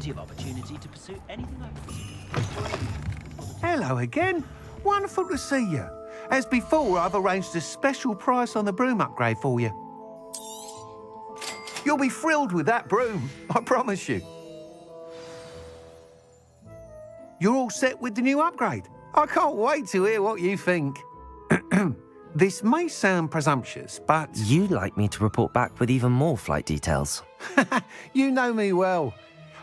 plenty of opportunity to pursue anything I want. Hello again. Wonderful to see you. As before, I've arranged a special price on the broom upgrade for you. You'll be thrilled with that broom, I promise you. You're all set with the new upgrade. I can't wait to hear what you think. This may sound presumptuous, but... You'd like me to report back with even more flight details. You know me well.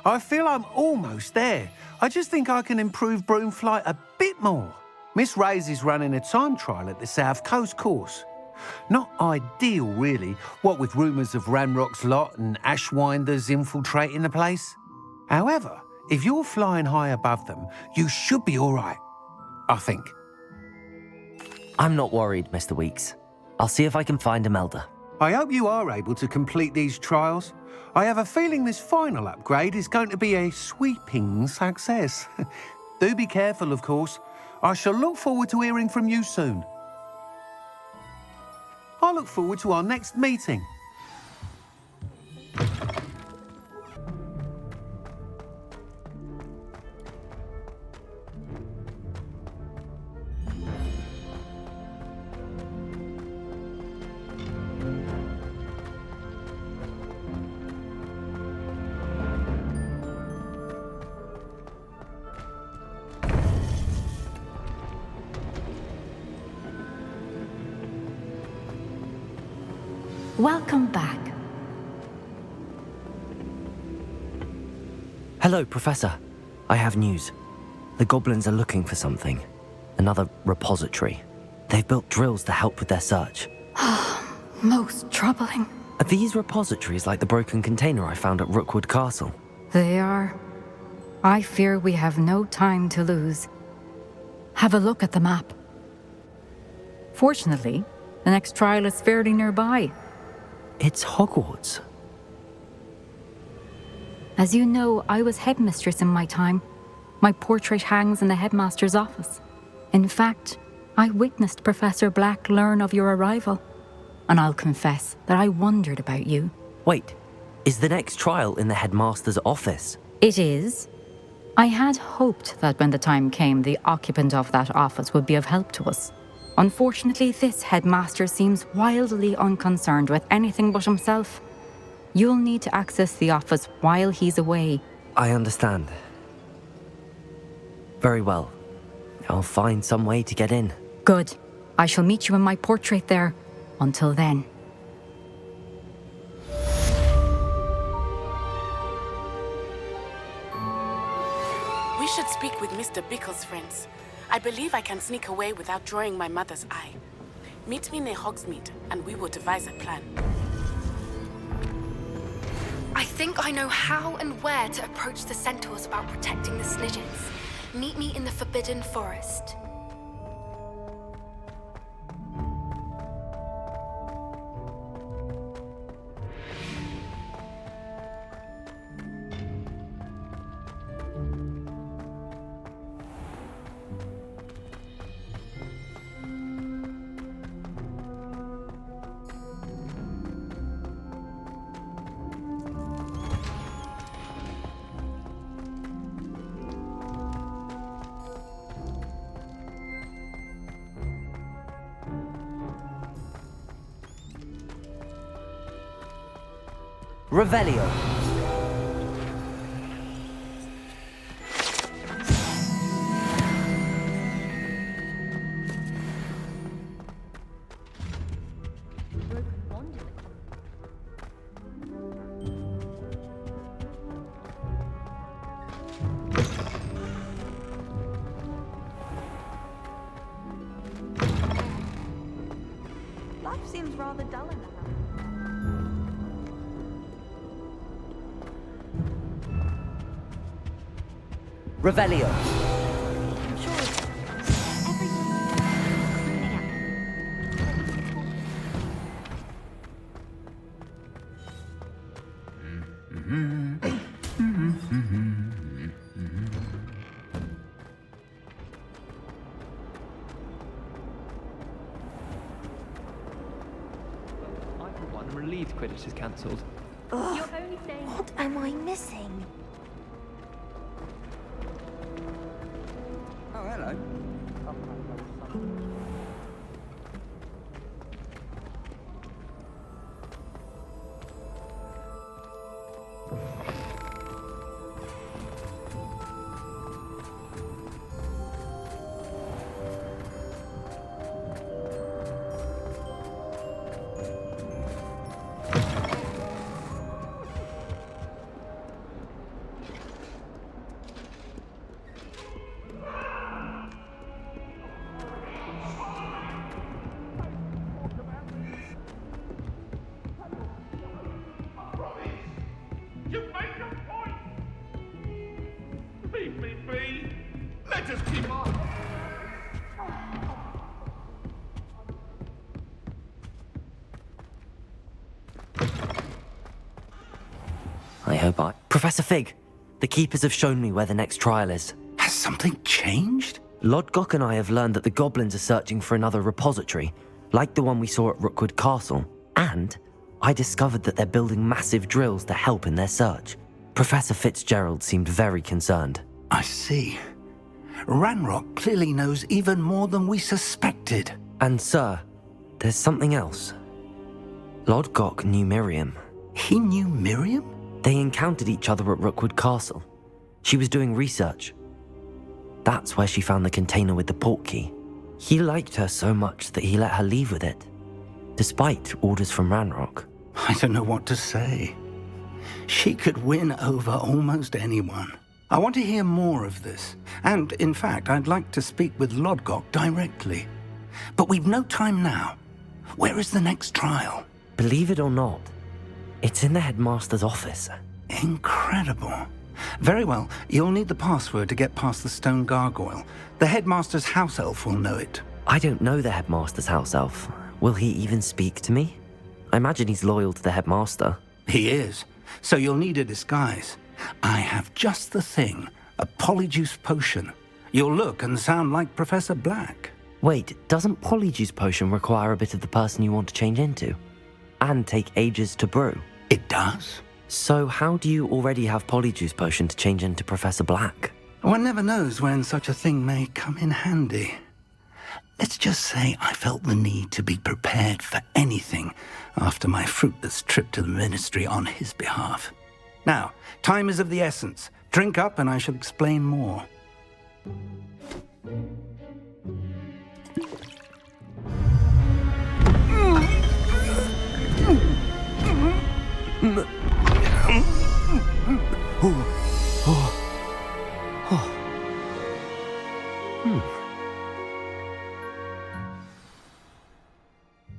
I feel I'm almost there. I just think I can improve broom flight a bit more. Miss Ray's is running a time trial at the South Coast course. Not ideal, really, what with rumours of Ranrock's lot and Ashwinders infiltrating the place. However, if you're flying high above them, you should be all right, I think. I'm not worried, Mr. Weeks. I'll see if I can find Imelda. I hope you are able to complete these trials. I have a feeling this final upgrade is going to be a sweeping success. Do be careful, of course. I shall look forward to hearing from you soon. I look forward to our next meeting. Welcome back. Hello, Professor. I have news. The goblins are looking for something. Another repository. They've built drills to help with their search. Most troubling. Are these repositories like the broken container I found at Rookwood Castle? They are. I fear we have no time to lose. Have a look at the map. Fortunately, the next trial is fairly nearby. It's Hogwarts. As you know, I was headmistress in my time. My portrait hangs in the headmaster's office. In fact, I witnessed Professor Black learn of your arrival. And I'll confess that I wondered about you. Wait, is the next trial in the headmaster's office? It is. I had hoped that when the time came, the occupant of that office would be of help to us. Unfortunately, this headmaster seems wildly unconcerned with anything but himself. You'll need to access the office while he's away. I understand. Very well. I'll find some way to get in. Good. I shall meet you in my portrait there. Until then. We should speak with Mr. Bickle's friends. I believe I can sneak away without drawing my mother's eye. Meet me near Hogsmeade, and we will devise a plan. I think I know how and where to approach the centaurs about protecting the Snidgets. Meet me in the Forbidden Forest. Revelio. Life seems rather dull in the house. Revelio. I'm sure everything's cleaning up. I, for one, am relieved Quidditch is cancelled. What am I missing? I hope I... Professor Fig, the Keepers have shown me where the next trial is. Has something changed? Lodgok and I have learned that the goblins are searching for another repository, like the one we saw at Rookwood Castle. And I discovered that they're building massive drills to help in their search. Professor Fitzgerald seemed very concerned. I see. Ranrock clearly knows even more than we suspected. And sir, there's something else. Lodgok knew Miriam. He knew Miriam? They encountered each other at Rookwood Castle. She was doing research. That's where she found the container with the portkey. He liked her so much that he let her leave with it, despite orders from Ranrock. I don't know what to say. She could win over almost anyone. I want to hear more of this. And, in fact, I'd like to speak with Lodgok directly. But we've no time now. Where is the next trial? Believe it or not, it's in the headmaster's office. Incredible. Very well. You'll need the password to get past the stone gargoyle. The headmaster's house elf will know it. I don't know the headmaster's house elf. Will he even speak to me? I imagine he's loyal to the headmaster. He is. So you'll need a disguise. I have just the thing. A polyjuice potion. You'll look and sound like Professor Black. Wait, doesn't Polyjuice Potion require a bit of the person you want to change into? And take ages to brew? It does. So how do you already have Polyjuice Potion to change into Professor Black? One never knows when such a thing may come in handy. Let's just say I felt the need to be prepared for anything after my fruitless trip to the ministry on his behalf. Now, time is of the essence. Drink up and I shall explain more.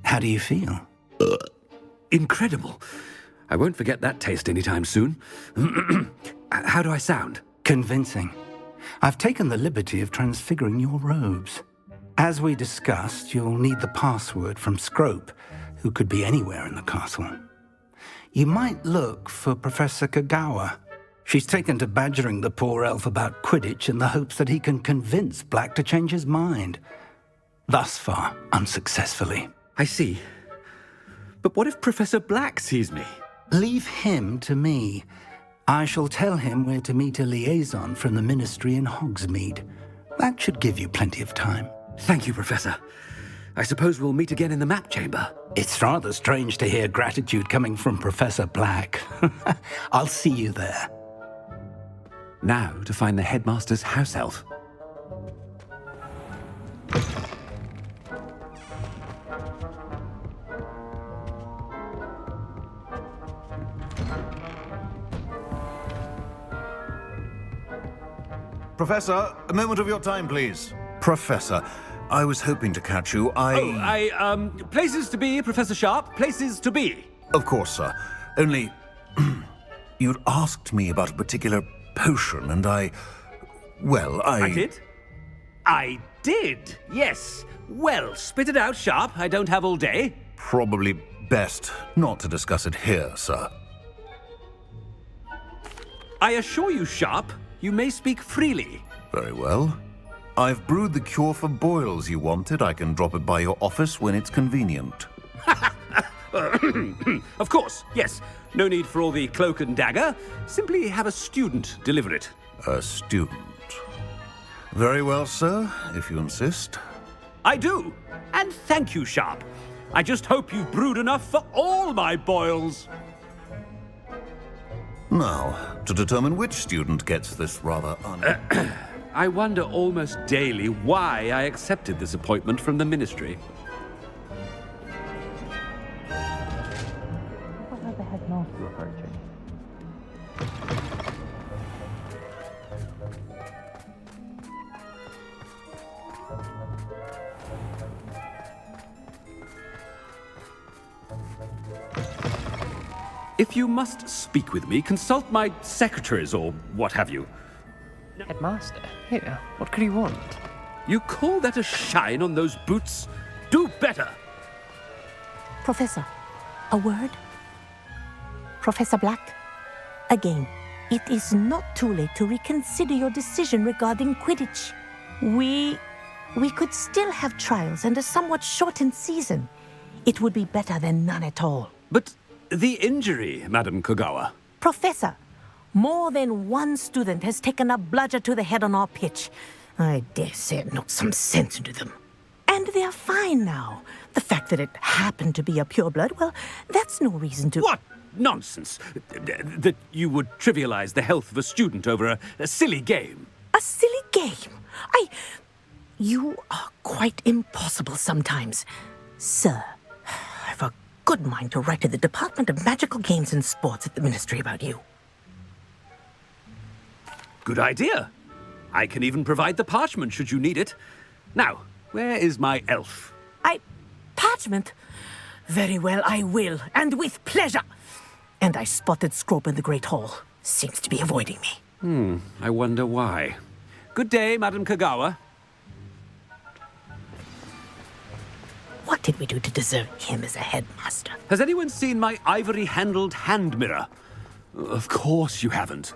How do you feel? Incredible. I won't forget that taste anytime soon. How do I sound? Convincing. I've taken the liberty of transfiguring your robes. As we discussed, you'll need the password from Scrope, who could be anywhere in the castle. You might look for Professor Kagawa. She's taken to badgering the poor elf about Quidditch in the hopes that he can convince Black to change his mind. Thus far, unsuccessfully. I see. But what if Professor Black sees me? Leave him to me. I shall tell him where to meet a liaison from the ministry in Hogsmeade. That should give you plenty of time. Thank you, Professor. I suppose we'll meet again in the map chamber. It's rather strange to hear gratitude coming from Professor Black. I'll see you there. Now to find the headmaster's house elf. Professor, a moment of your time, please. Professor, I was hoping to catch you. Places to be, Professor Sharp. Places to be. Of course, sir. Only, you'd asked me about a particular potion, and I did? I did, yes. Well, spit it out, Sharp. I don't have all day. Probably best not to discuss it here, sir. I assure you, Sharp, you may speak freely. Very well. I've brewed the cure for boils you wanted. I can drop it by your office when it's convenient. Of course, yes. No need for all the cloak and dagger. Simply have a student deliver it. A student. Very well, sir, if you insist. I do. And thank you, Sharp. I just hope you've brewed enough for all my boils. Now, to determine which student gets this rather I wonder almost daily why I accepted this appointment from the ministry. What are the headmaster approaching? If you must speak with me, consult my secretaries or what have you. Headmaster? Here, what could he want? You call that a shine on those boots? Do better! Professor, a word? Professor Black, Again, it is not too late to reconsider your decision regarding Quidditch. We could still have trials and a somewhat shortened season. It would be better than none at all. But the injury, Madam Kogawa. Professor, more than one student has taken a bludger to the head on our pitch. I dare say it knocked some sense into them. And they are fine now. The fact that it happened to be a pureblood, well, that's no reason to... What nonsense! That you would trivialize the health of a student over a silly game. A silly game? You are quite impossible sometimes. Sir, I've a good mind to write to the Department of Magical Games and Sports at the Ministry about you. Good idea. I can even provide the parchment should you need it. Now, where is my elf? Parchment? Very well, I will, and with pleasure. And I spotted Scrope in the Great Hall. Seems to be avoiding me. I wonder why. Good day, Madam Kogawa. What did we do to deserve him as a headmaster? Has anyone seen my ivory-handled hand mirror? Of course you haven't.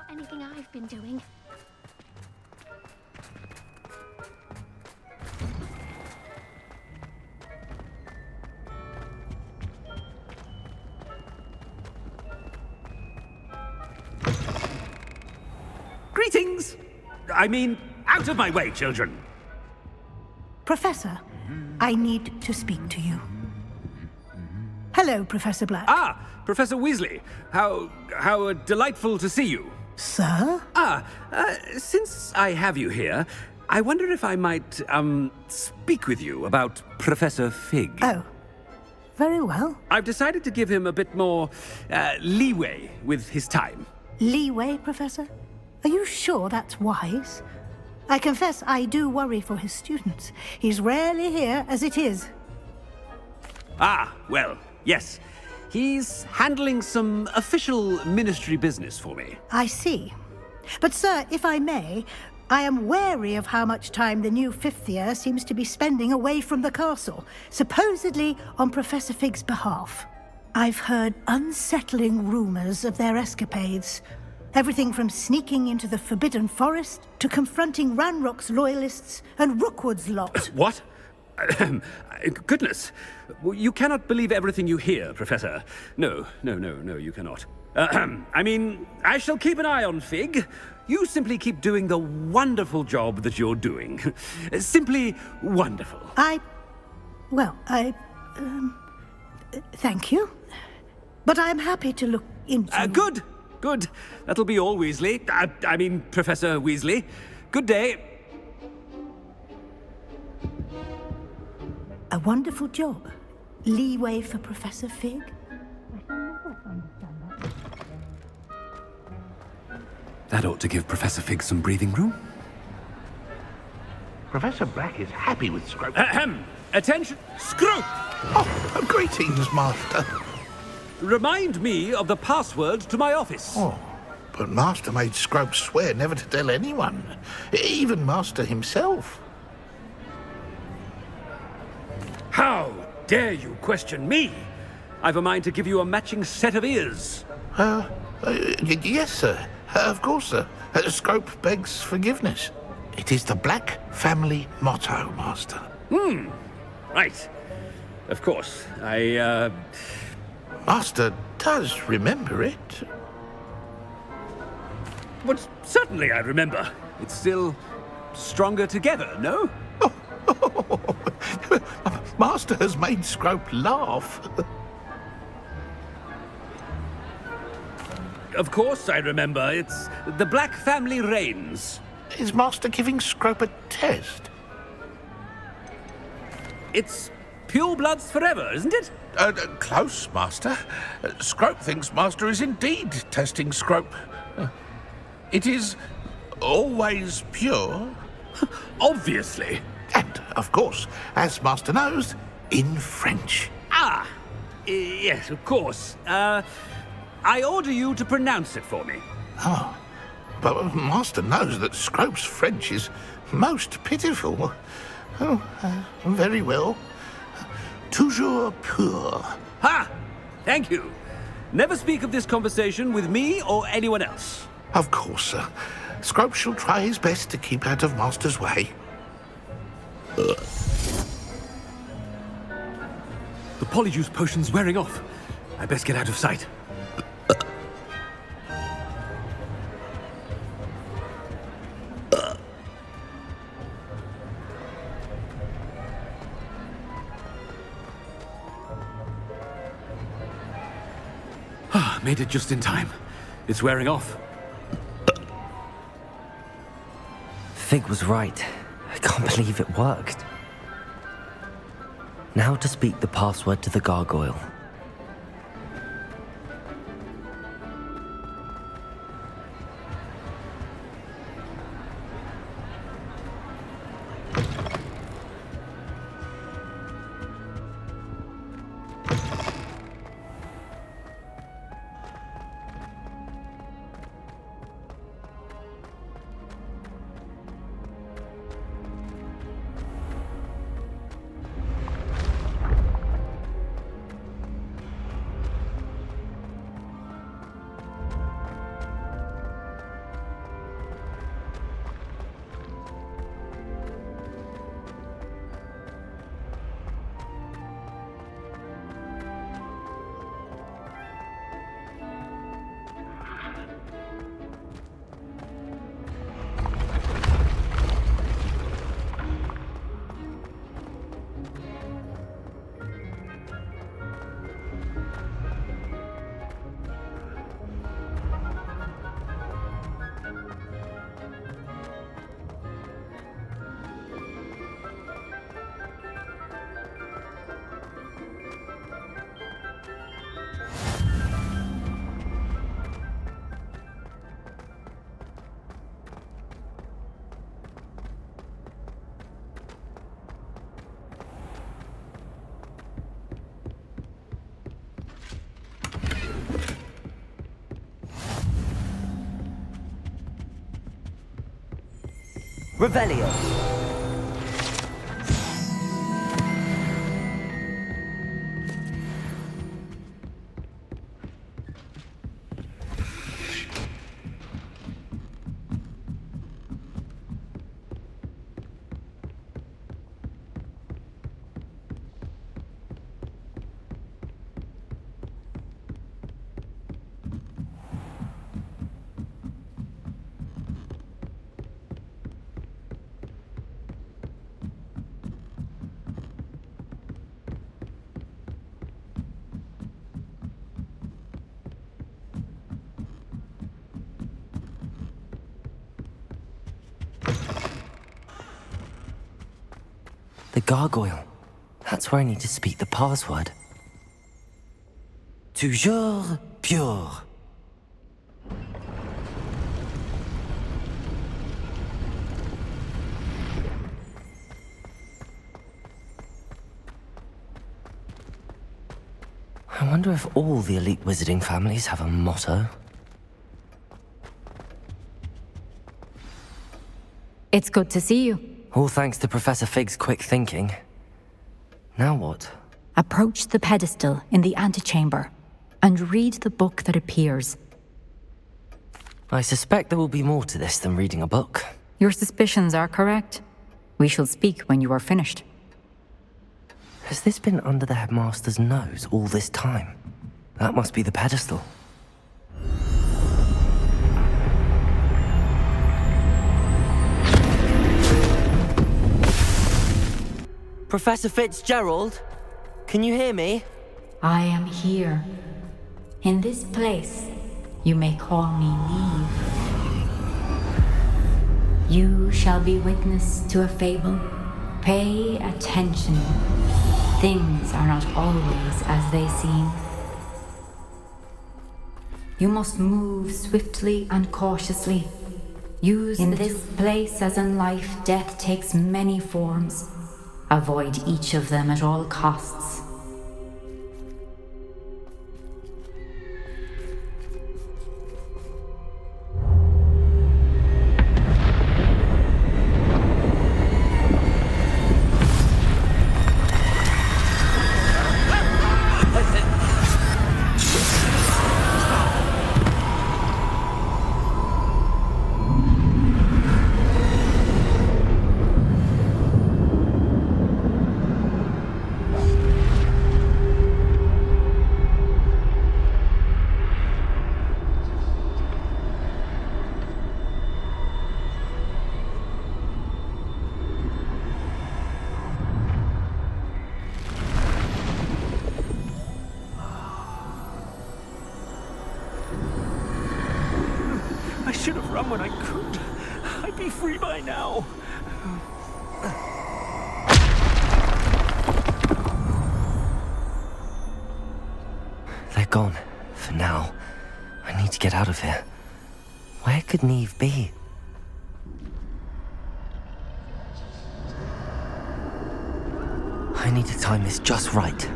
Anything I've been doing. Greetings! I mean, out of my way, children! Professor, I need to speak to you. Hello, Professor Black. Ah, Professor Weasley. How delightful to see you. Sir? Since I have you here, I wonder if I might, speak with you about Professor Fig. Oh, very well. I've decided to give him a bit more, leeway with his time. Leeway, Professor? Are you sure that's wise? I confess I do worry for his students. He's rarely here as it is. Ah, well, yes. He's handling some official ministry business for me. I see. But, sir, if I may, I am wary of how much time the new fifth year seems to be spending away from the castle, supposedly on Professor Fig's behalf. I've heard unsettling rumors of their escapades. Everything from sneaking into the Forbidden Forest to confronting Ranrock's loyalists and Rookwood's lot. What? Goodness. You cannot believe everything you hear, Professor. No, you cannot. I mean, I shall keep an eye on Fig. You simply keep doing the wonderful job that you're doing. Simply wonderful. Thank you. But I'm happy to look into... Good. That'll be all, Weasley. I mean, Professor Weasley. Good day. A wonderful job. Leeway for Professor Fig? I shall never understand that. That ought to give Professor Fig some breathing room. Professor Black is happy with Scrope. Attention! Scrope! Oh, greetings, Master. Remind me of the password to my office. Oh, but Master made Scrope swear never to tell anyone, even Master himself. How dare you question me? I've a mind to give you a matching set of ears. Yes, sir. Of course, sir. Scrope begs forgiveness. It is the Black family motto, Master. Right. Of course. Master does remember it. But certainly I remember. It's still stronger together, no? Master has made Scrope laugh. Of course I remember. It's the Black family reigns. Is Master giving Scrope a test? It's pure bloods forever, isn't it? Close, Master. Scrope thinks Master is indeed testing Scrope. It is always pure. Obviously. And, of course, as Master knows, in French. Yes, of course. I order you to pronounce it for me. Oh, but Master knows that Scrope's French is most pitiful. Oh, very well. Toujours pur. Ha! Thank you. Never speak of this conversation with me or anyone else. Of course, sir. Scrope shall try his best to keep out of Master's way. The polyjuice potion's wearing off. I best get out of sight. Made it just in time. It's wearing off. Fig was right. I can't believe it worked. Now to speak the password to the gargoyle. Revelio. The gargoyle. That's where I need to speak the password. Toujours pure. I wonder if all the elite wizarding families have a motto. It's good to see you. All thanks to Professor Fig's quick thinking. Now what? Approach the pedestal in the antechamber and read the book that appears. I suspect there will be more to this than reading a book. Your suspicions are correct. We shall speak when you are finished. Has this been under the headmaster's nose all this time? That must be the pedestal. Professor Fitzgerald, can you hear me? I am here. In this place, you may call me Neve. You shall be witness to a fable. Pay attention. Things are not always as they seem. You must move swiftly and cautiously. Use in this place as in life, death takes many forms. Avoid each of them at all costs. should have run when I could. I'd be free by now. They're gone. For now. I need to get out of here. Where could Neve be? I need to time this just right.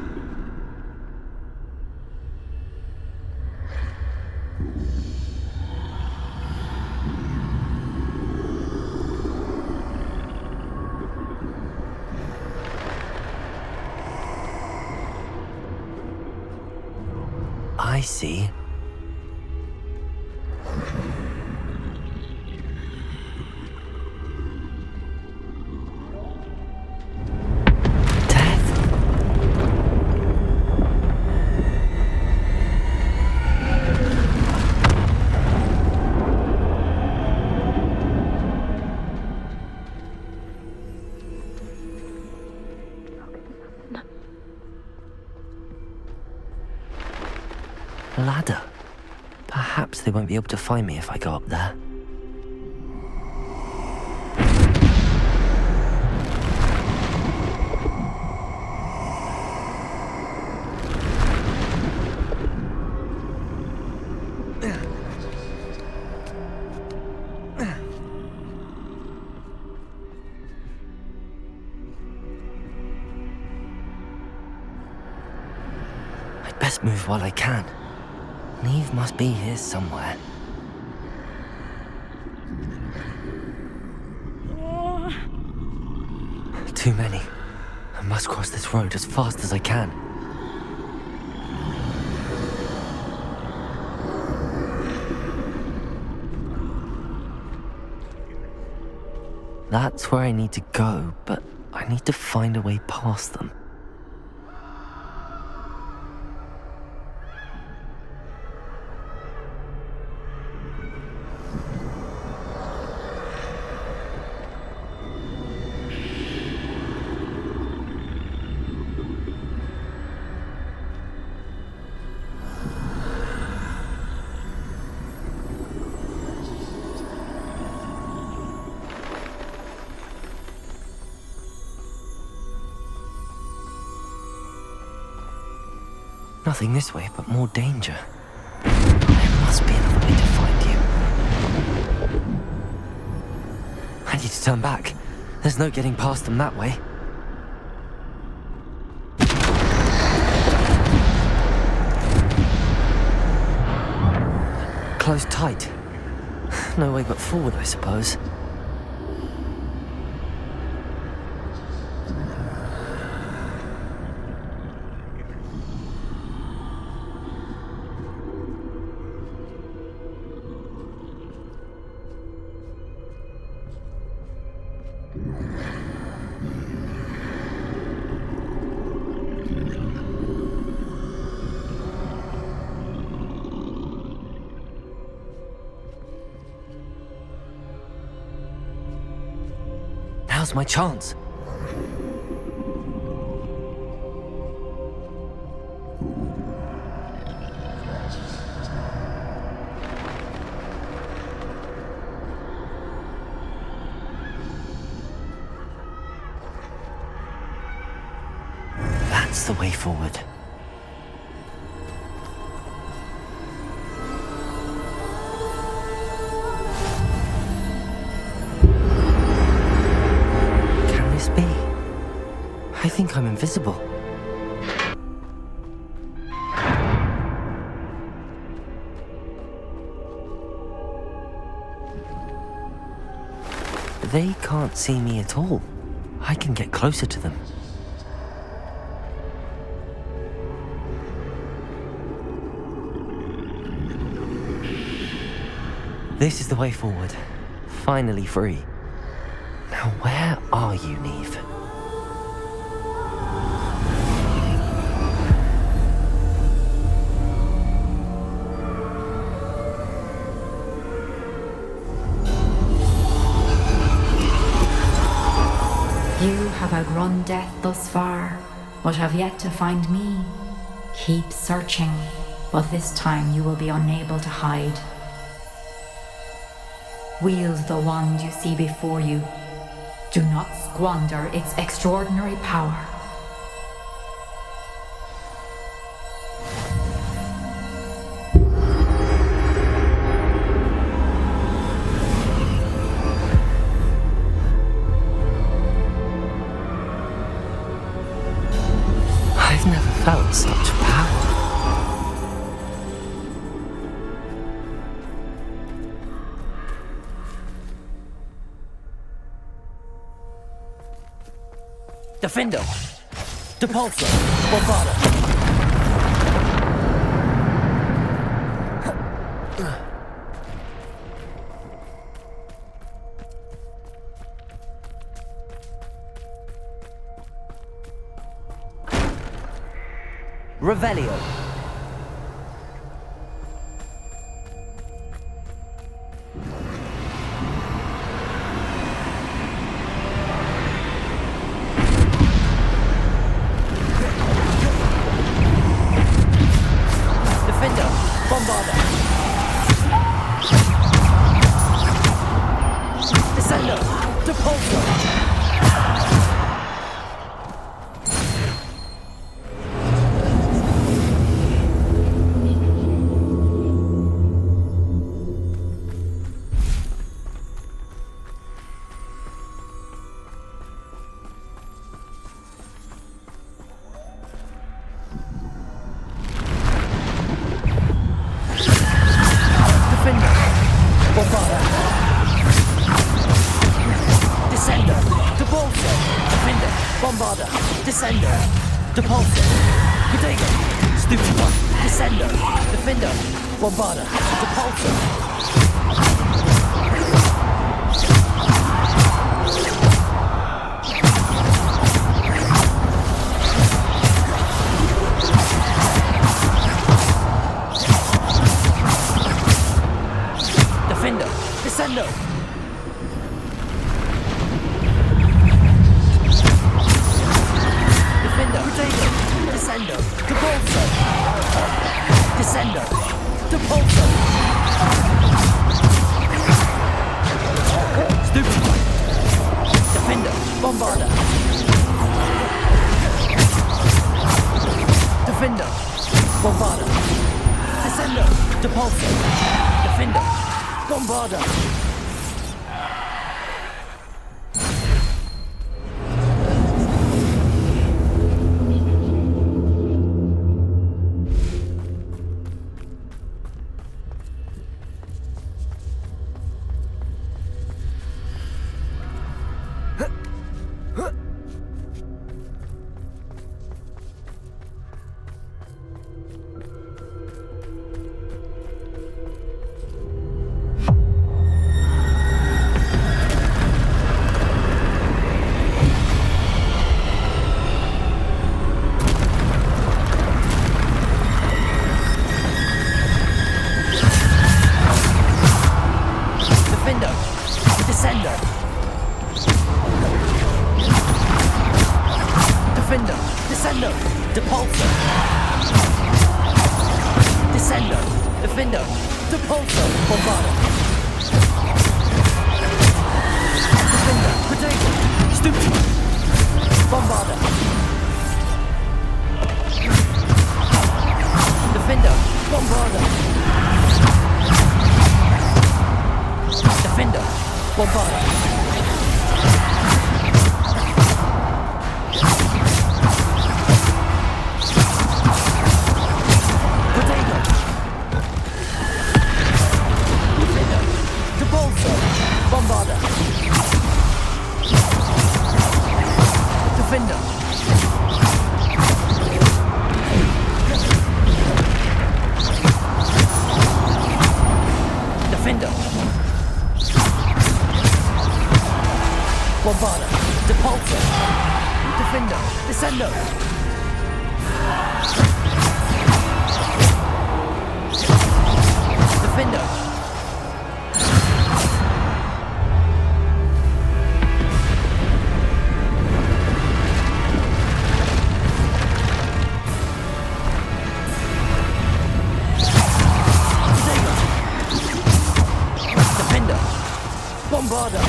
I see. Ladder. Perhaps they won't be able to find me if I go up there. I'd best move while I can. Neve must be here somewhere. Too many. I must cross this road as fast as I can. That's where I need to go, but I need to find a way past them. Nothing this way, but more danger. There must be another way to find you. I need to turn back. There's no getting past them that way. Closed tight. No way but forward, I suppose. Now's my chance. That's the way forward. I think I'm invisible. They can't see me at all. I can get closer to them. This is the way forward. Finally free. Now where are you, Neve? You have outrun death thus far, but have yet to find me. Keep searching, but this time you will be unable to hide. Wield the wand you see before you. Do not squander its extraordinary power. I've never felt such power. Defender! Depulsor! Bombarda! Revelio! Defender! Bombarda! Descender! Depulsor! Bombarda, Descender, Depulsor, Bodega, Stupid One, Descender, Defender, Bombarda, Depulsor. Defender, Descender. Descender, Depulsor, Descender, Depulsor. Stupid One, Defender, Bombarda, Defender, Bombarda, Descender, Depulsor, Defender, Bombarda. Bombarda!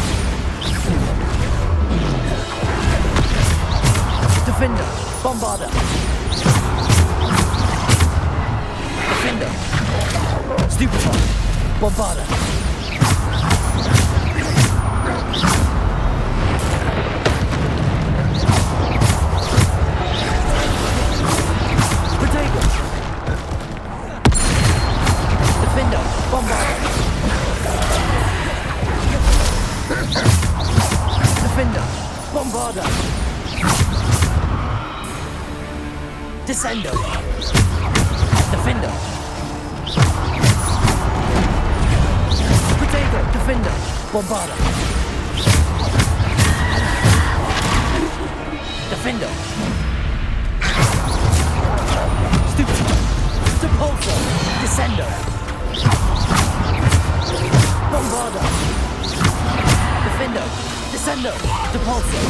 Defender! Bombarda! Defender! Stupefy! Bombarda! Protego! Defender! Bombarda! Defender! Bombarda! Descendo! Defender! Protego! Defender! Bombarda! Defender! Stupid! Depulso! Descendo! Bombarda! Defender! Descendo! Depulso!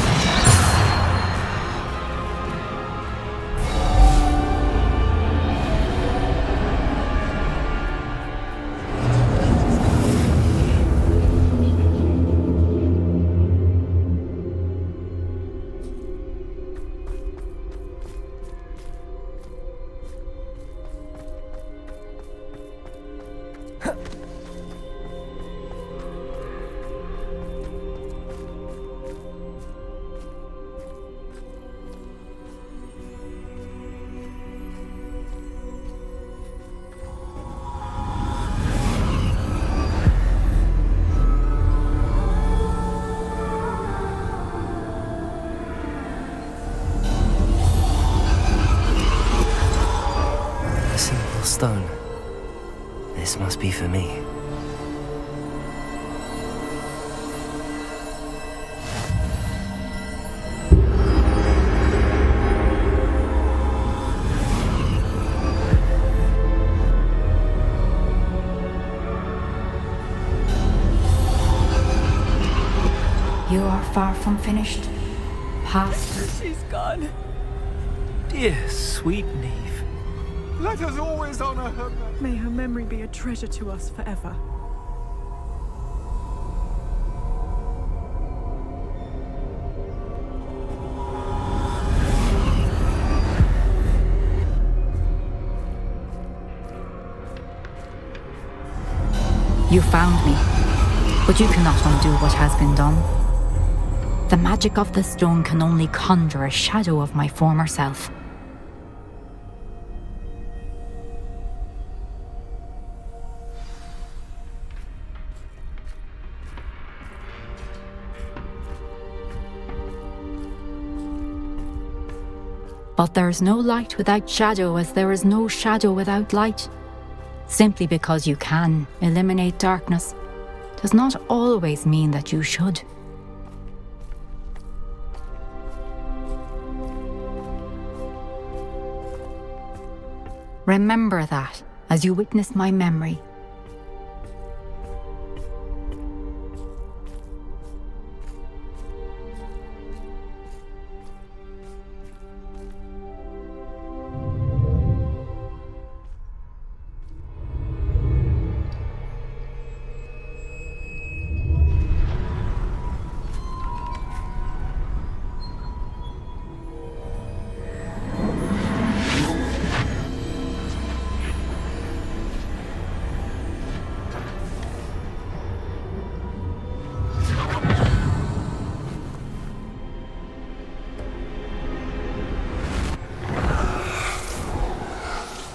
Stone. This must be for me. You are far from finished. Past. She's gone. Dear sweet Neve. Let us always honor her. May her memory be a treasure to us forever. You found me, but you cannot undo what has been done. The magic of the stone can only conjure a shadow of my former self. But there is no light without shadow, as there is no shadow without light. Simply because you can eliminate darkness does not always mean that you should. Remember that as you witness my memory.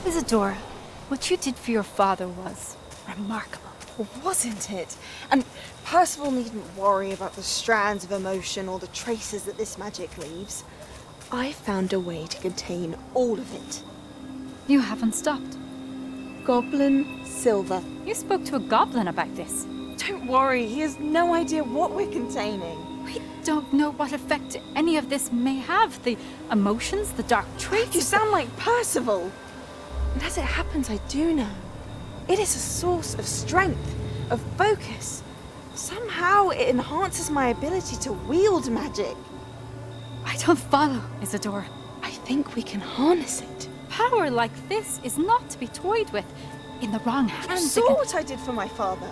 Isadora, what you did for your father was remarkable, wasn't it? And Percival needn't worry about the strands of emotion or the traces that this magic leaves. I found a way to contain all of it. You haven't stopped. Goblin Silver. You spoke to a goblin about this. Don't worry, he has no idea what we're containing. We don't know what effect any of this may have. The emotions, the dark traits. You sound like Percival. And as it happens, I do know. It is a source of strength, of focus. Somehow it enhances my ability to wield magic. I don't follow, Isadora. I think we can harness it. Power like this is not to be toyed with. In the wrong hands. You saw what I did for my father.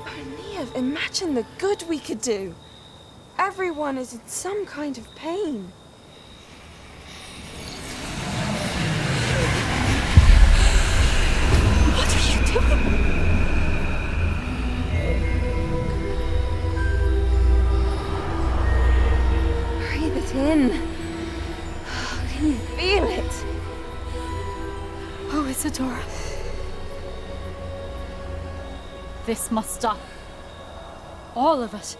Only Viv, imagine the good we could do. Everyone is in some kind of pain. What are you doing? Breathe it in. Can you feel it? Oh, Isadora. This must stop. All of it.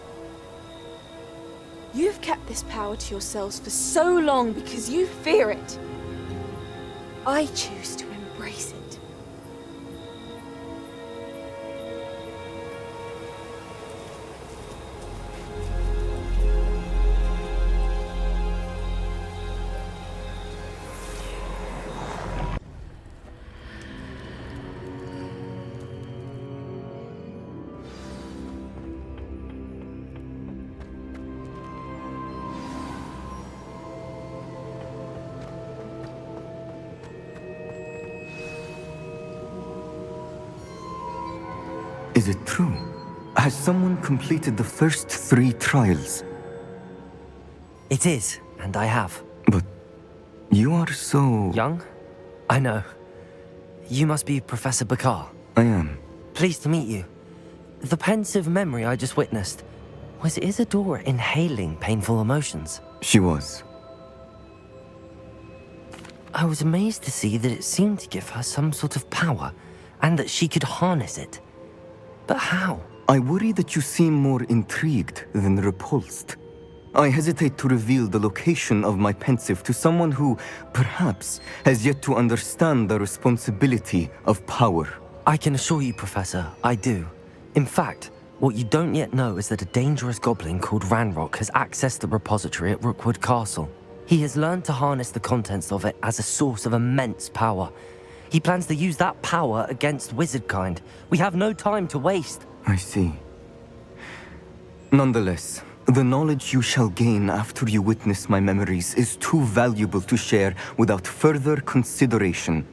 You've kept this power to yourselves for so long because you fear it. I choose to embrace it. Is it true? Has someone completed the first 3 trials? It is, and I have. But you are so... Young? I know. You must be Professor Bakar. I am. Pleased to meet you. The pensive memory I just witnessed, was Isadora inhaling painful emotions? She was. I was amazed to see that it seemed to give her some sort of power, and that she could harness it. But how? I worry that you seem more intrigued than repulsed. I hesitate to reveal the location of my pensive to someone who, perhaps, has yet to understand the responsibility of power. I can assure you, Professor, I do. In fact, what you don't yet know is that a dangerous goblin called Ranrock has accessed the repository at Rookwood Castle. He has learned to harness the contents of it as a source of immense power. He plans to use that power against wizardkind. We have no time to waste. I see. Nonetheless, the knowledge you shall gain after you witness my memories is too valuable to share without further consideration.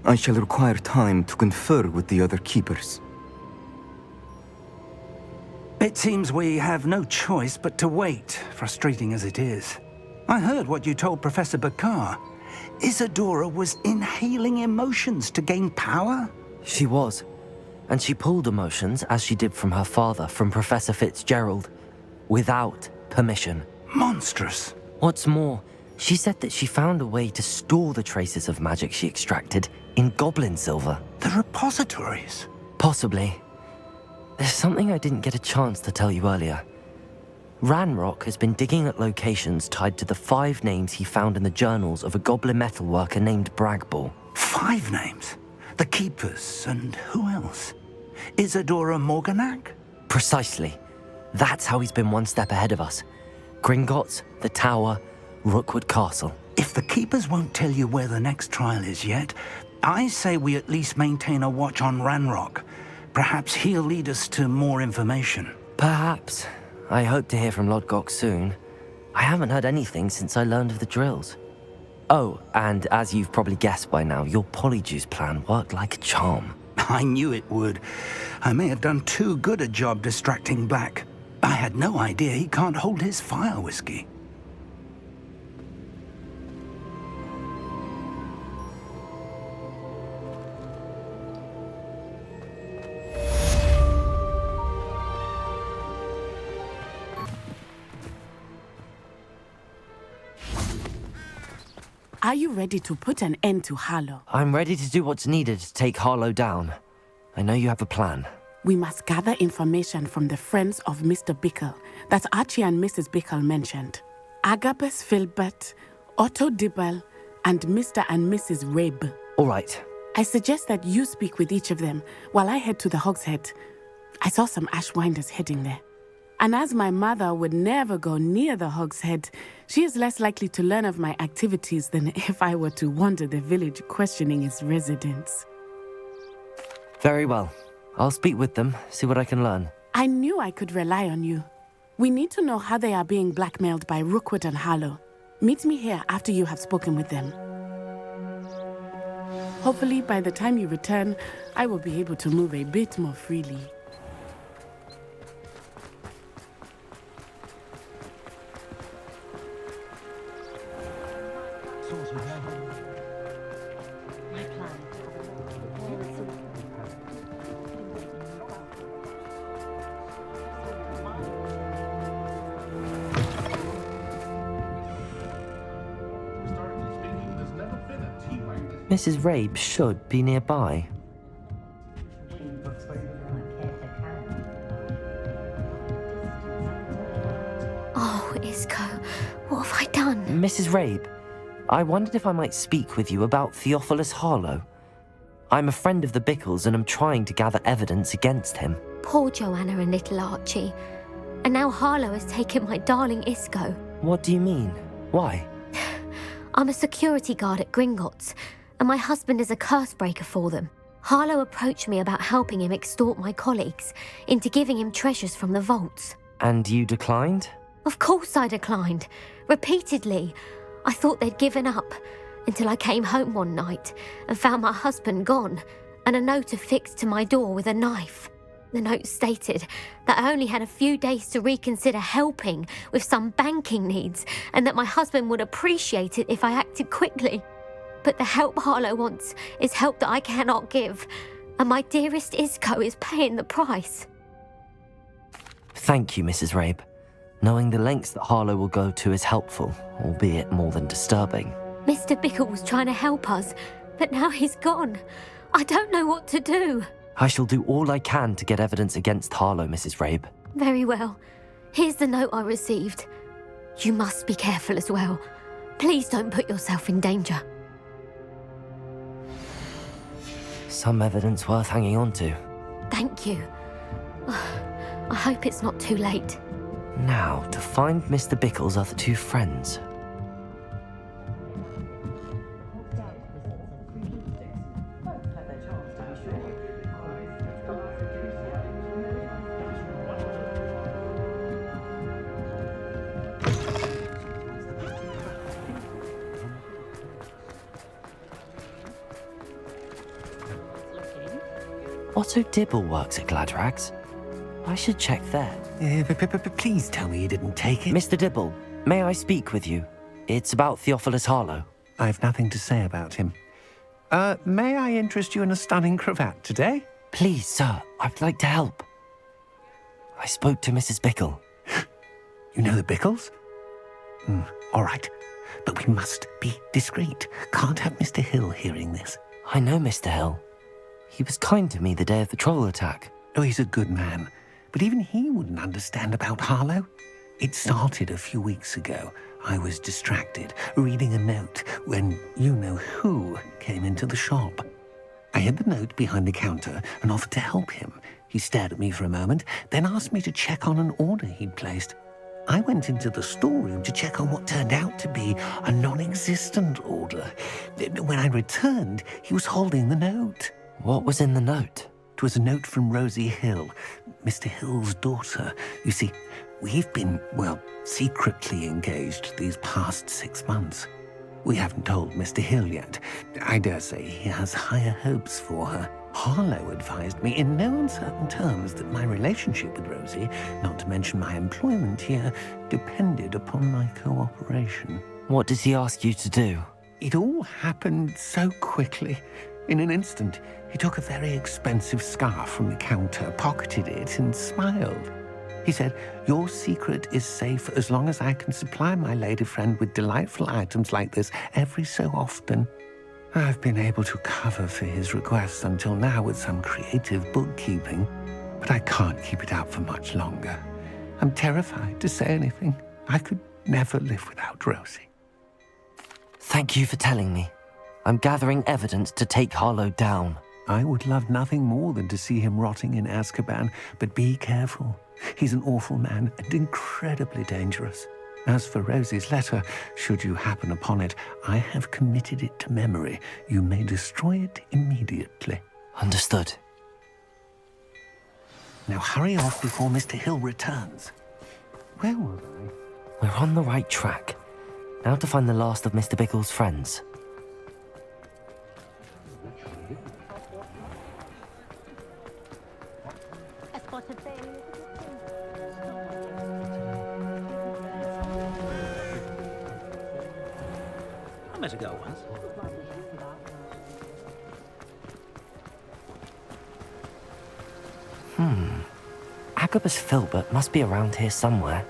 I shall require time to confer with the other keepers. It seems we have no choice but to wait, frustrating as it is. I heard what you told Professor Bakar. Isadora was inhaling emotions to gain power? She was. And she pulled emotions, as she did from her father, from Professor Fitzgerald, without permission. Monstrous. What's more, she said that she found a way to store the traces of magic she extracted in goblin silver. The repositories? Possibly. There's something I didn't get a chance to tell you earlier. Ranrock has been digging at locations tied to the 5 names he found in the journals of a goblin metalworker named Bragball. 5 names? The Keepers, and who else? Isadora Morganac? Precisely. That's how he's been one step ahead of us. Gringotts, the Tower, Rookwood Castle. If the Keepers won't tell you where the next trial is yet, I say we at least maintain a watch on Ranrock. Perhaps he'll lead us to more information. Perhaps. I hope to hear from Lodgok soon. I haven't heard anything since I learned of the drills. Oh, and as you've probably guessed by now, your polyjuice plan worked like a charm. I knew it would. I may have done too good a job distracting Black. I had no idea he can't hold his fire whiskey. Are you ready to put an end to Harlow? I'm ready to do what's needed to take Harlow down. I know you have a plan. We must gather information from the friends of Mr. Bickle that Archie and Mrs. Bickle mentioned. Agabus Filbert, Otto Dibble, and Mr. and Mrs. Rabe. All right. I suggest that you speak with each of them while I head to the Hogshead. I saw some Ashwinders heading there. And as my mother would never go near the Hogshead, she is less likely to learn of my activities than if I were to wander the village questioning its residents. Very well. I'll speak with them, see what I can learn. I knew I could rely on you. We need to know how they are being blackmailed by Rookwood and Harlow. Meet me here after you have spoken with them. Hopefully, by the time you return, I will be able to move a bit more freely. Mrs. Rabe should be nearby. Oh, Isco, what have I done? Mrs. Rabe, I wondered if I might speak with you about Theophilus Harlow. I'm a friend of the Bickles and I'm trying to gather evidence against him. Poor Joanna and little Archie. And now Harlow has taken my darling Isco. What do you mean? Why? I'm a security guard at Gringotts, and my husband is a curse breaker for them. Harlow approached me about helping him extort my colleagues into giving him treasures from the vaults. And you declined? Of course I declined. Repeatedly. I thought they'd given up, until I came home one night and found my husband gone, and a note affixed to my door with a knife. The note stated that I only had a few days to reconsider helping with some banking needs, and that my husband would appreciate it if I acted quickly. But the help Harlow wants is help that I cannot give, and my dearest Isco is paying the price. Thank you, Mrs. Rabe. Knowing the lengths that Harlow will go to is helpful, albeit more than disturbing. Mr. Bickle was trying to help us, but now he's gone. I don't know what to do. I shall do all I can to get evidence against Harlow, Mrs. Rabe. Very well. Here's the note I received. You must be careful as well. Please don't put yourself in danger. Some evidence worth hanging on to. Thank you. I hope it's not too late. Now, to find Mr. Bickle's other two friends. Otto Dibble works at Gladrags. I should check there. Please tell me you didn't take it. Mr. Dibble, may I speak with you? It's about Theophilus Harlow. I've nothing to say about him. May I interest you in a stunning cravat today? Please, sir, I'd like to help. I spoke to Mrs. Bickle. You know the Bickles? All right, but we must be discreet. Can't have Mr. Hill hearing this. I know Mr. Hill. He was kind to me the day of the troll attack. Oh, he's a good man. But even he wouldn't understand about Harlow. It started a few weeks ago. I was distracted, reading a note, when you-know-who came into the shop. I hid the note behind the counter and offered to help him. He stared at me for a moment, then asked me to check on an order he'd placed. I went into the storeroom to check on what turned out to be a non-existent order. When I returned, he was holding the note. What was in the note? It was a note from Rosie Hill, Mr. Hill's daughter. You see, we've been, secretly engaged these past 6 months. We haven't told Mr. Hill yet. I dare say he has higher hopes for her. Harlow advised me in no uncertain terms that my relationship with Rosie, not to mention my employment here, depended upon my cooperation. What did he ask you to do? It all happened so quickly. In an instant, he took a very expensive scarf from the counter, pocketed it, and smiled. He said, "Your secret is safe as long as I can supply my lady friend with delightful items like this every so often." I've been able to cover for his requests until now with some creative bookkeeping, but I can't keep it up for much longer. I'm terrified to say anything. I could never live without Rosie. Thank you for telling me. I'm gathering evidence to take Harlow down. I would love nothing more than to see him rotting in Azkaban, but be careful. He's an awful man and incredibly dangerous. As for Rosie's letter, should you happen upon it, I have committed it to memory. You may destroy it immediately. Understood. Now hurry off before Mr. Hill returns. Where were I? We're on the right track. Now to find the last of Mr. Bickle's friends. I met a girl once. Agabus Filbert must be around here somewhere.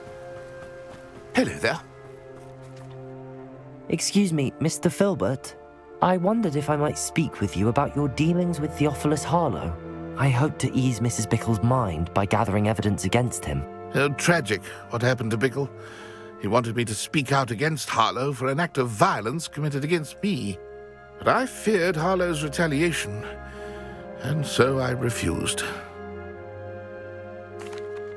Hello there. Excuse me, Mr. Filbert? I wondered if I might speak with you about your dealings with Theophilus Harlow. I hope to ease Mrs. Bickle's mind by gathering evidence against him. Tragic, what happened to Bickle. He wanted me to speak out against Harlow for an act of violence committed against me. But I feared Harlow's retaliation, and so I refused.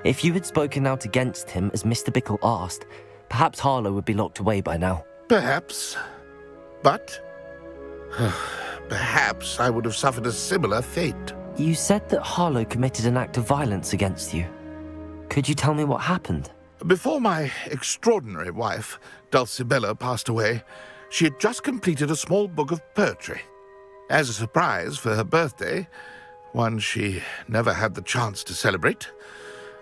If you had spoken out against him as Mr. Bickle asked, perhaps Harlow would be locked away by now. Perhaps. But perhaps I would have suffered a similar fate. You said that Harlow committed an act of violence against you. Could you tell me what happened? Before my extraordinary wife, Dulcibella, passed away, she had just completed a small book of poetry. As a surprise for her birthday, one she never had the chance to celebrate,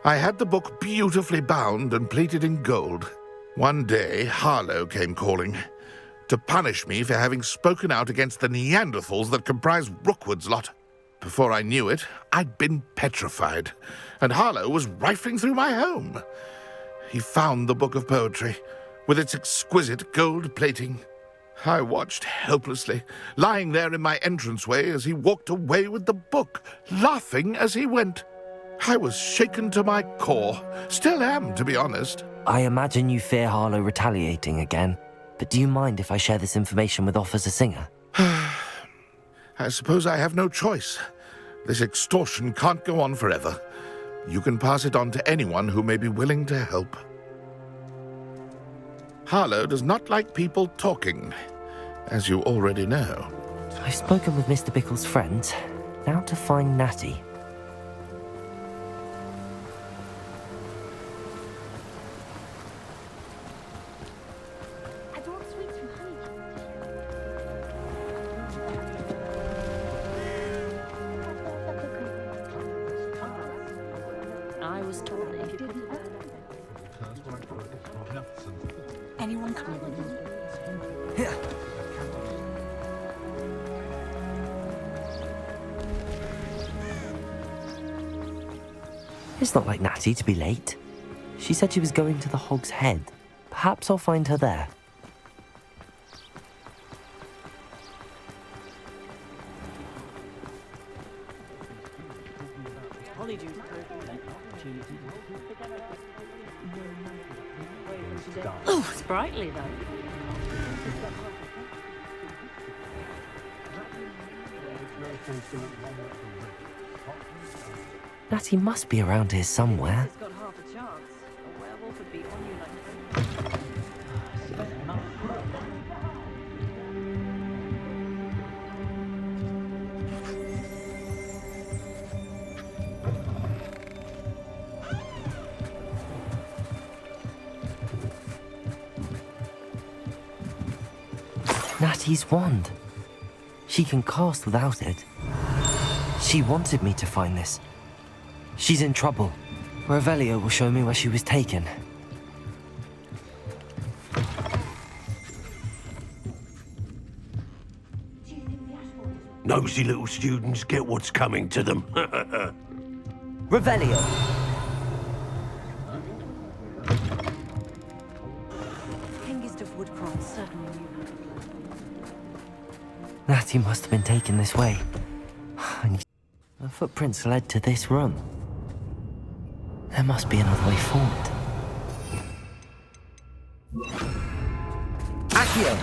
I had the book beautifully bound and plated in gold. One day, Harlow came calling to punish me for having spoken out against the Neanderthals that comprise Rookwood's lot. Before I knew it, I'd been petrified, and Harlow was rifling through my home. He found the book of poetry, with its exquisite gold plating. I watched helplessly, lying there in my entranceway as he walked away with the book, laughing as he went. I was shaken to my core. Still am, to be honest. I imagine you fear Harlow retaliating again, but do you mind if I share this information with Officer Singer? I suppose I have no choice. This extortion can't go on forever. You can pass it on to anyone who may be willing to help. Harlow does not like people talking, as you already know. I've spoken with Mr. Bickle's friends. Now to find Natty. I was told if you didn't... Anyone coming in? Here. It's not like Natty to be late. She said she was going to the Hog's Head. Perhaps I'll find her there. Oh, sprightly though. Natty must be around here somewhere. Natty's wand. She can cast without it. She wanted me to find this. She's in trouble. Revelio will show me where she was taken. Nosy little students get what's coming to them. Revelio! Hengist of Woodcroft certainly knew her. Natty must have been taken this way. Her footprints led to this room. There must be another way forward. Accio!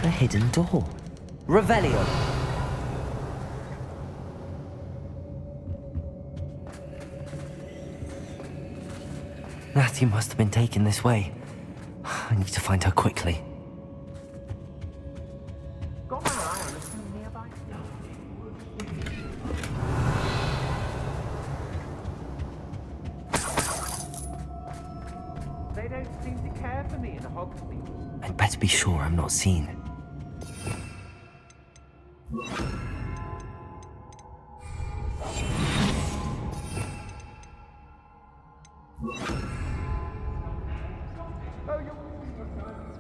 A hidden door. Revelio! Natty must have been taken this way. I need to find her quickly. They don't seem to care for me in Hogsmeade. I'd better be sure I'm not seen.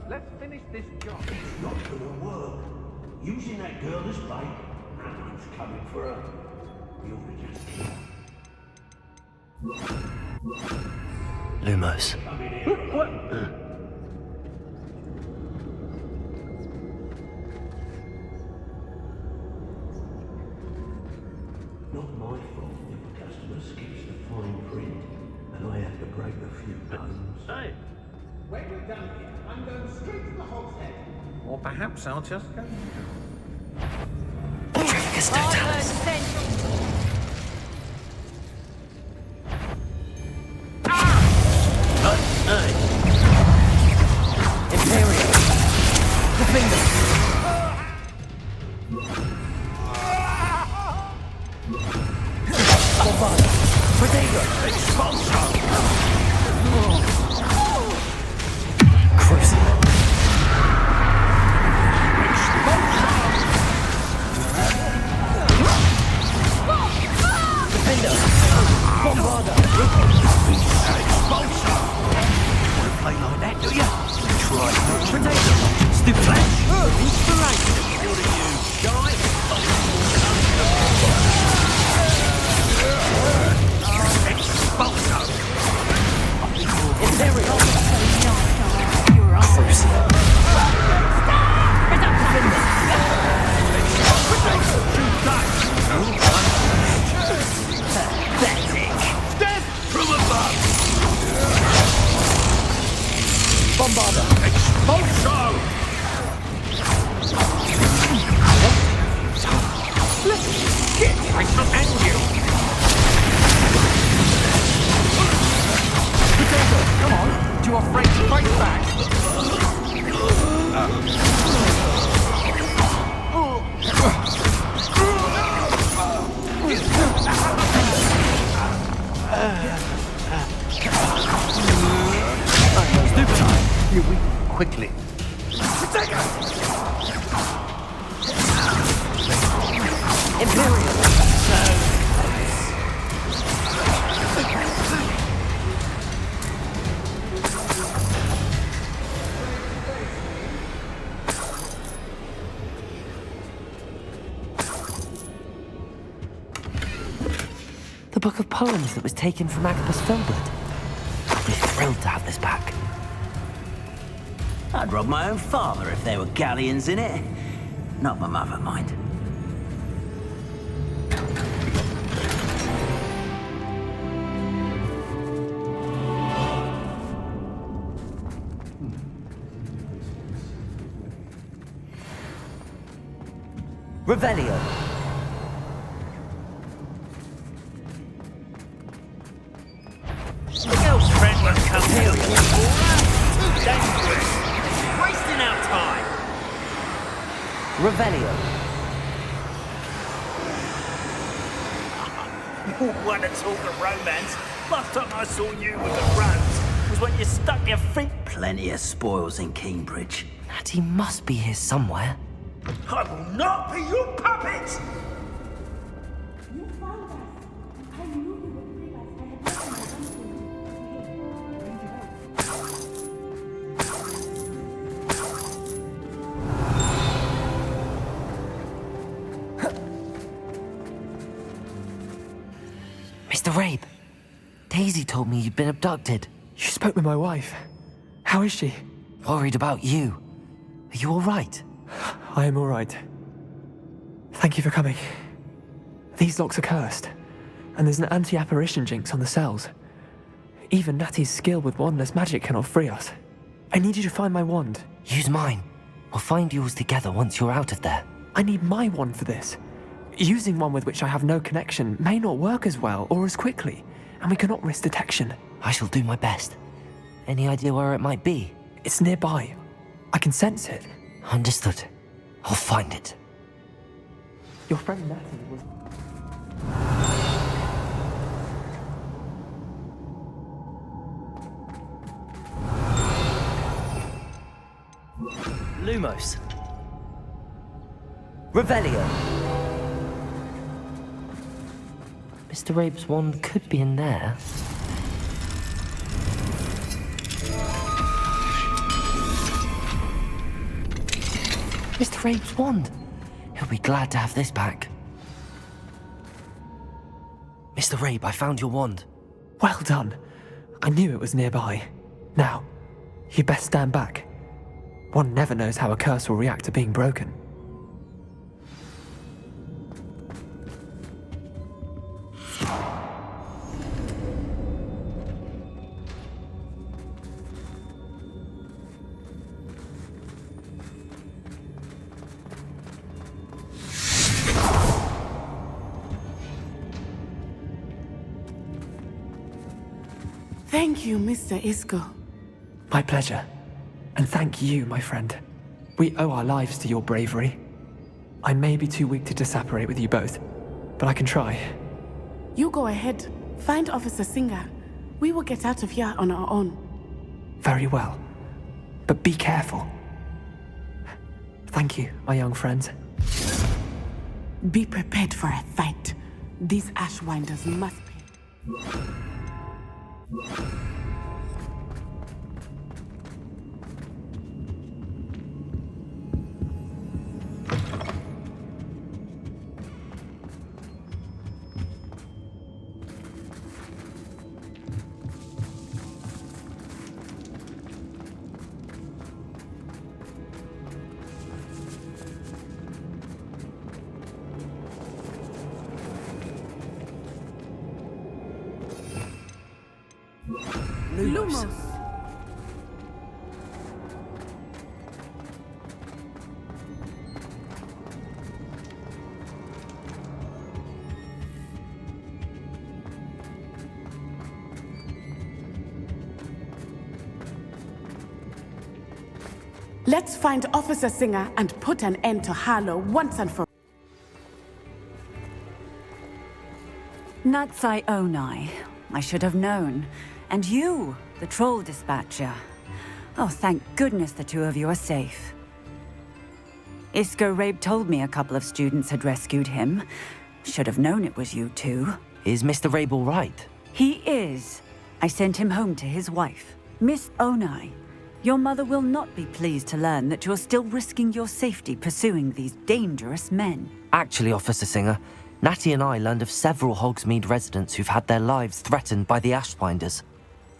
Let's finish this job. It's not gonna work. Using that girl as bait. No one's coming for her. We ought to just Lumos. What? Not my fault if a customer skips the fine print and I have to break a few bones. Hey! When we're done here, I'm going straight to the hogshead. Or perhaps I'll just go. Trafficus Totalis. Imperial. Defender. Bombada. Protego. Expulso! Crucible. Defender. Bombada. Expulso! Want to play like that, do you? Try it. Protego. Stupid flash. Inspiration. What are you, guy? Expulso! Imperial. Crucible. From above! Bombada. Expulso! Get I shall end you! Protego. Come on. Do you afraid to fight back? You weep quickly. Imperial. The book of poems that was taken from Agabus Filbert. I'd be thrilled to have this back. I'd rob my own father if there were galleons in it. Not my mother, mind. Revelio. No friend will come here. Too dangerous. Wasting our time. Revelio. Want to talk of romance? Last time I saw you with the rose was when you stuck your feet. Plenty of spoils in Cambridge. Natty must be here somewhere. I will not be your puppet! Mr. Rabe, Daisy told me you'd been abducted. You spoke with my wife. How is she? Worried about you. Are you all right? I am all right. Thank you for coming. These locks are cursed, and there's an anti-apparition jinx on the cells. Even Natty's skill with wandless magic cannot free us. I need you to find my wand. Use mine. We'll find yours together once you're out of there. I need my wand for this. Using one with which I have no connection may not work as well or as quickly, and we cannot risk detection. I shall do my best. Any idea where it might be? It's nearby. I can sense it. Understood. I'll find it. Your friend Natty was... Lumos. Revelio. Mr. Rabe's wand could be in there. Mr. Rabe's wand. He'll be glad to have this back. Mr. Rabe, I found your wand. Well done. I knew it was nearby. Now, you best stand back. One never knows how a curse will react to being broken. Thank you, Mr. Isco. My pleasure. And thank you, my friend. We owe our lives to your bravery. I may be too weak to disapparate with you both, but I can try. You go ahead. Find Officer Singer. We will get out of here on our own. Very well. But be careful. Thank you, my young friends. Be prepared for a fight. These Ashwinders must pay. Lumos. Let's find Officer Singer and put an end to Harlow once and for all. Natsai Onai. I should have known. And you, the troll dispatcher. Oh, thank goodness the two of you are safe. Isco Rabe told me a couple of students had rescued him. Should have known it was you two. Is Mr. Rabe all right? He is. I sent him home to his wife. Miss Onai, your mother will not be pleased to learn that you're still risking your safety pursuing these dangerous men. Actually, Officer Singer, Natty and I learned of several Hogsmeade residents who've had their lives threatened by the Ashwinders.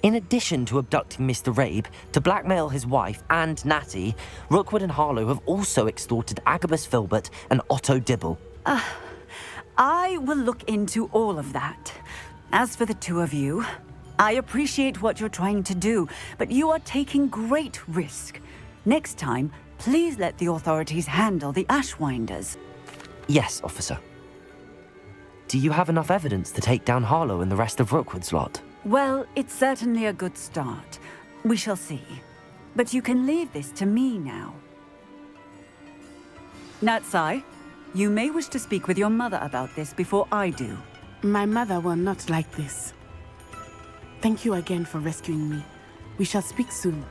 In addition to abducting Mr. Rabe to blackmail his wife and Natty, Rookwood and Harlow have also extorted Agabus Filbert and Otto Dibble. I will look into all of that. As for the two of you, I appreciate what you're trying to do, but you are taking great risk. Next time, please let the authorities handle the Ashwinders. Yes, officer. Do you have enough evidence to take down Harlow and the rest of Rookwood's lot? Well, it's certainly a good start. We shall see. But you can leave this to me now. Natsai, you may wish to speak with your mother about this before I do. My mother will not like this. Thank you again for rescuing me. We shall speak soon.